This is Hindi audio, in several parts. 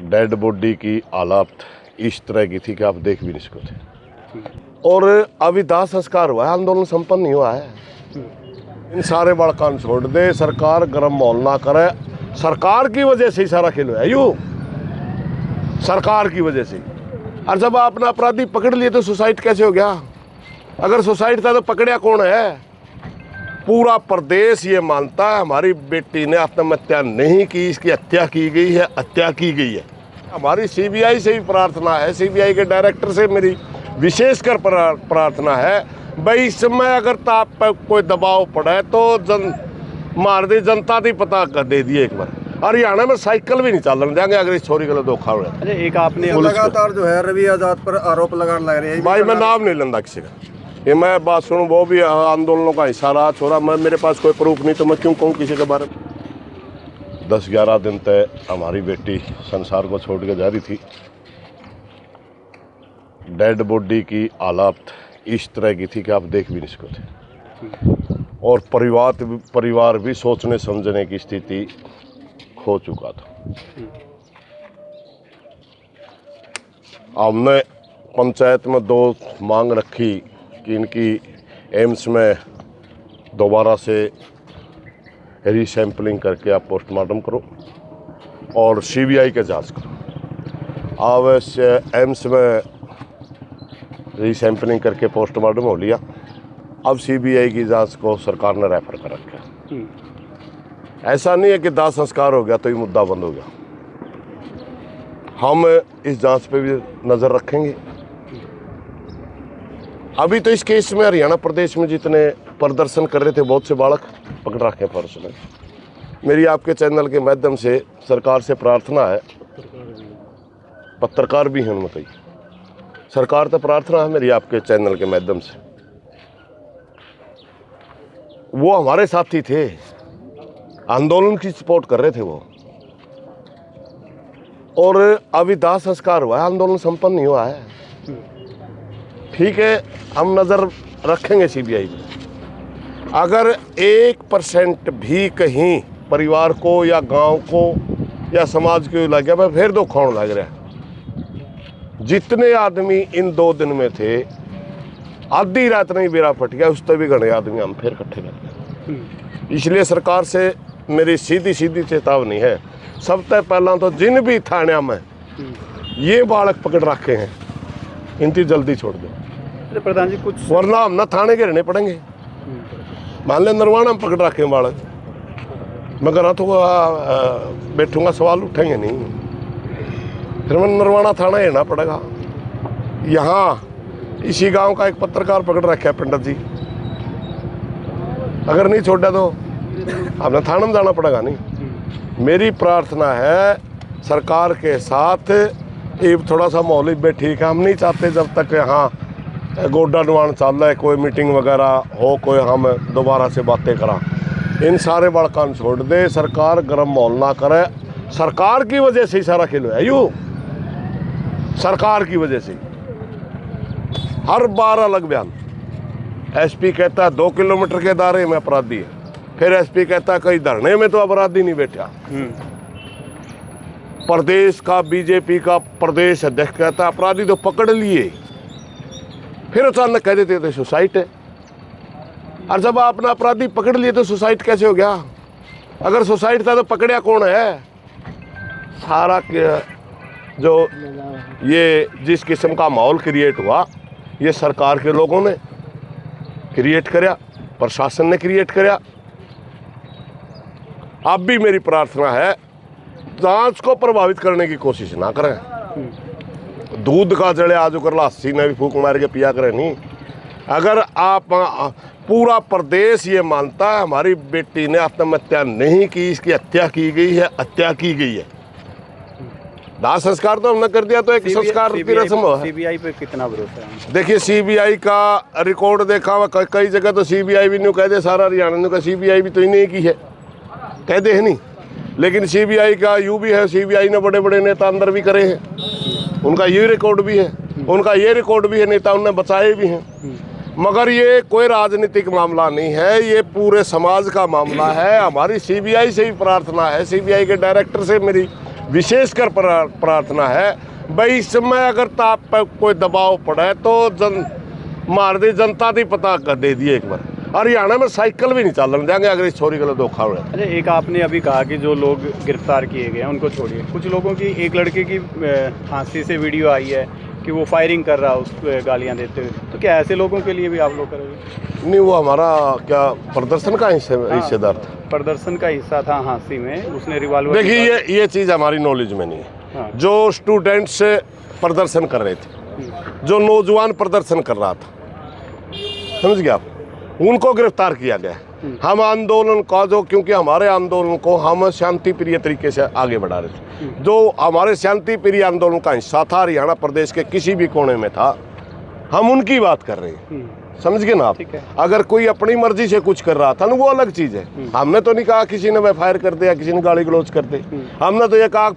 डेड बॉडी की हालत इस तरह की थी कि आप देख भी नहीं सकते थे। और अभी दाह संस्कार हुआ है, आंदोलन संपन्न नहीं हुआ है। इन सारे बड़कान छोड़ दे, सरकार गर्म माहौल ना करे। सरकार की वजह से ही सारा खेल हुआ है, यूँ सरकार की वजह से। और जब आपने अपराधी पकड़ लिए तो सुसाइड कैसे हो गया? अगर सुसाइड था तो पकड़िया कौन है? पूरा प्रदेश ये मानता है हमारी बेटी ने आत्महत्या नहीं की, इसकी हत्या की गई है, हत्या की गई है। हमारी सीबीआई से भी प्रार्थना है, सीबीआई के डायरेक्टर से मेरी विशेषकर प्रार्थना है, भाई इस समय अगर आप पर कोई दबाव पड़े तो मार दी जनता दी पता कर दे दिए एक बार। हरियाणा में साइकिल भी नहीं चलने देंगे अगर इस छोरी का धोखा हो। अरे एक आपने लगातार जो है रवि आजाद पर आरोप लगाने लग रहे हैं। भाई मैं नाम नहीं लेंदा किसी का, ये मैं बात सुनूं, वो भी आंदोलनों का हिस्सा रहा छोरा। मैं मेरे पास कोई प्रूफ नहीं तो मैं क्यों कहूँ किसी के बारे में। 10-11 दिन तक हमारी बेटी संसार को छोड़ के जा रही थी। डेड बॉडी की हालत इस तरह की थी कि आप देख भी नहीं सकते थे। और परिवार भी सोचने समझने की स्थिति खो चुका था। हमने पंचायत में 2 मांग रखी कि इनकी एम्स में दोबारा से रीसैम्पलिंग करके आप पोस्टमार्टम करो और सीबीआई के जांच करो। अब एम्स में रीसैम्पलिंग करके पोस्टमार्टम हो लिया, अब सीबीआई की जांच को सरकार ने रेफर कर रखा। ऐसा नहीं है कि दाह संस्कार हो गया तो ये मुद्दा बंद हो गया। हम इस जांच पे भी नज़र रखेंगे। अभी तो इस केस में हरियाणा प्रदेश में जितने प्रदर्शन कर रहे थे बहुत से बालक पकड़ रखे पुलिस ने। मेरी आपके चैनल के माध्यम से सरकार से प्रार्थना है, पत्रकार भी हैं उनमें, सरकार तो प्रार्थना है मेरी आपके चैनल के माध्यम से, वो हमारे साथी थे, आंदोलन की सपोर्ट कर रहे थे वो। और अभी दाह संस्कार हुआ है, आंदोलन संपन्न नहीं हुआ है। ठीक है, हम नज़र रखेंगे सीबीआई पे। अगर 1% भी कहीं परिवार को या गांव को या समाज को लग गया, फिर धोखा होने लग रहा है। जितने आदमी इन 2 दिन में थे, आधी रात नहीं बेरा फट गया, उस तक भी घने आदमी हम फिर इकट्ठे कर गए। इसलिए सरकार से मेरी सीधी चेतावनी है, सबसे पहला तो जिन भी थाने में ये बालक पकड़ रखे हैं इनकी जल्दी छोड़ दो प्रधान जी, कुछ वरना हम ना थाने के रहने पड़ेंगे। मान लें नरवाना में पकड़ रखे हैं बालक, मगर तो बैठूंगा सवाल उठेंगे नहीं, फिर मैं नरवाना थाना रहना पड़ेगा। यहाँ इसी गांव का एक पत्रकार पकड़ रखा है पंडित जी, अगर नहीं छोड़ा तो हमने थाने में जाना पड़ेगा। नहीं, मेरी प्रार्थना है सरकार के साथ ये थोड़ा सा माहौल भी ठीक है। हम नहीं चाहते जब तक यहाँ गोड्डा डुआन चल रहा है, कोई मीटिंग वगैरह हो, कोई हम दोबारा से बातें करा। इन सारे बड़कान छोड़ दे, सरकार गर्म माहौल ना करे। सरकार की वजह से ही सारा खेल है, यूँ सरकार की वजह से। हर बार अलग बयान। एसपी कहता है 2 किलोमीटर के दायरे में अपराधी है, फिर एसपी कहता है कहीं धरने में तो अपराधी नहीं बैठा। प्रदेश का बीजेपी का प्रदेश अध्यक्ष कहता है अपराधी तो पकड़ लिए, फिर अचानक कह देते थे सुसाइड है। और जब आपने अपराधी पकड़ लिए तो सुसाइड कैसे हो गया? अगर सुसाइड था तो पकड़िया कौन है? सारा जो ये जिस किस्म का माहौल क्रिएट हुआ, ये सरकार के लोगों ने क्रिएट करया, प्रशासन ने क्रिएट करया। अब भी मेरी प्रार्थना है जांच को प्रभावित करने की कोशिश ना करें। दूध का जड़े आज कर लस्सी ने भी फूक मार के पिया करें नहीं। अगर आप पूरा प्रदेश ये मानता है हमारी बेटी ने आत्महत्या नहीं की, इसकी हत्या की गई है, हत्या की गई है। दाह संस्कार तो हमने कर दिया तो एक संस्कार की रस्म है। सीबीआई पे कितना भरोसा है? देखिए सीबीआई का रिकॉर्ड देखा हुआ, कई जगह तो सीबीआई भी नहीं कह दे, सारा हरियाणा ने कहा सीबीआई भी तो इन्हीं की है, कह दे है नहीं। लेकिन सीबीआई का यू भी है, सीबीआई ने बड़े बड़े नेता अंदर भी करे हैं, उनका ये रिकॉर्ड भी है, उनका ये रिकॉर्ड भी है, नेता उन्हें बचाए भी हैं। मगर ये कोई राजनीतिक मामला नहीं है, ये पूरे समाज का मामला है। हमारी सीबीआई से भी प्रार्थना है, सीबीआई के डायरेक्टर से मेरी विशेषकर प्रार्थना है भाई इस समय अगर ताप पर कोई दबाव पड़े तो मार दी जनता दी पता कर दे दिए एक बार। हरियाणा में साइकिल भी नहीं चलने देंगे अगर इस छोरी को धोखा हो। अच्छा, एक आपने अभी कहा कि जो लोग गिरफ्तार किए गए हैं उनको छोड़िए, कुछ लोगों की एक लड़के की फांसी से वीडियो आई है कि वो फायरिंग कर रहा है उस गालियां देते हुए, तो क्या ऐसे लोगों के लिए भी आप लोग करोगे? नहीं, वो हमारा क्या प्रदर्शन का हिस्सेदार था। प्रदर्शन का हिस्सा था हांसी में, उसने रिवॉल्वर। देखिए ये चीज़ हमारी नॉलेज में नहीं है। हाँ। जो स्टूडेंट्स प्रदर्शन कर रहे थे, जो नौजवान प्रदर्शन कर रहा था, समझ गए आप, उनको गिरफ्तार किया गया। हम आंदोलन का जो, क्योंकि हमारे आंदोलन को हम शांति प्रिय तरीके से आगे बढ़ा रहे थे, जो हमारे शांति प्रिय आंदोलन का हिस्सा था, हरियाणा प्रदेश के किसी भी कोने में था, हम उनकी बात कर रहे हैं। समझ गए ना आप? अगर कोई अपनी मर्जी से कुछ कर रहा था ना, वो अलग चीज़ है। हमने तो नहीं कहा किसी ने फायर कर दिया, किसी ने गाली गलौज कर दी। हमने तो ये कहा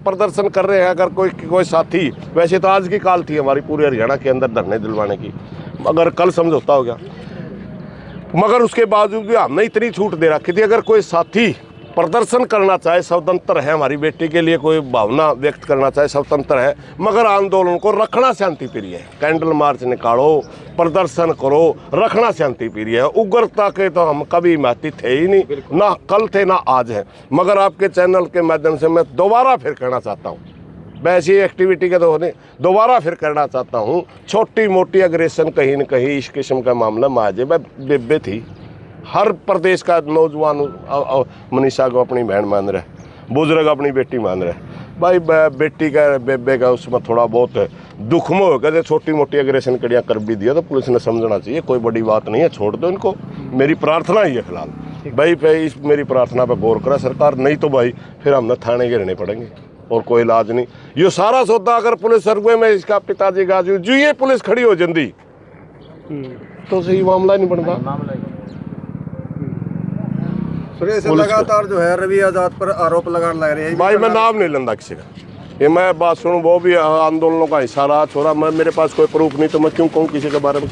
प्रदर्शन कर रहे हैं, अगर कोई साथी, वैसे तो आज की काल थी हमारी पूरे हरियाणा के अंदर धरने दिलवाने की, मगर कल समझौता हो गया, मगर उसके बावजूद भी हमने इतनी छूट दे रखी थी, अगर कोई साथी प्रदर्शन करना चाहे स्वतंत्र है, हमारी बेटी के लिए कोई भावना व्यक्त करना चाहे स्वतंत्र है, मगर आंदोलन को रखना शांति प्रिय है। कैंडल मार्च निकालो, प्रदर्शन करो, रखना शांति प्रिय है। उग्रता के तो हम कभी महती थे ही नहीं, ना कल थे ना आज है। मगर आपके चैनल के माध्यम से मैं दोबारा फिर कहना चाहता हूँ, वैसी एक्टिविटी के तो होने दोबारा फिर करना चाहता हूँ, छोटी मोटी अग्रेशन कहीं न कहीं इस किस्म का मामला माजे बेबे थी। हर प्रदेश का नौजवान मनीषा को अपनी बहन मान रहे, बुजुर्ग अपनी बेटी मान रहे, भाई बेटी का बेबे का उसमें थोड़ा बहुत दुख में होगा, जैसे छोटी मोटी अग्रेशन कड़ियाँ कर भी दिया तो पुलिस ने समझना चाहिए, कोई बड़ी बात नहीं है, छोड़ दो इनको। मेरी प्रार्थना ही है फिलहाल भाई इस मेरी प्रार्थना पर गौर करा सरकार, नहीं तो भाई फिर हमने थाने गिरने पड़ेंगे और कोई इलाज नहीं। ये सारा सौदा अगर पुलिस सरगुए में इसका पिताजी का जो ये पुलिस खड़ी हो जल्दी तो सही मामला नहीं बनता। सुरेश लगातार जो है रवि आजाद पर आरोप लग रहे हैं भाई, मैं नाम नहीं लेंदा किसी का, ये मैं बात सुनूं, वो भी आंदोलनों का हिस्सा रहा छोरा, मैं मेरे पास कोई प्रूफ नहीं तो मैं क्यों कहूँ किसी के बारे में।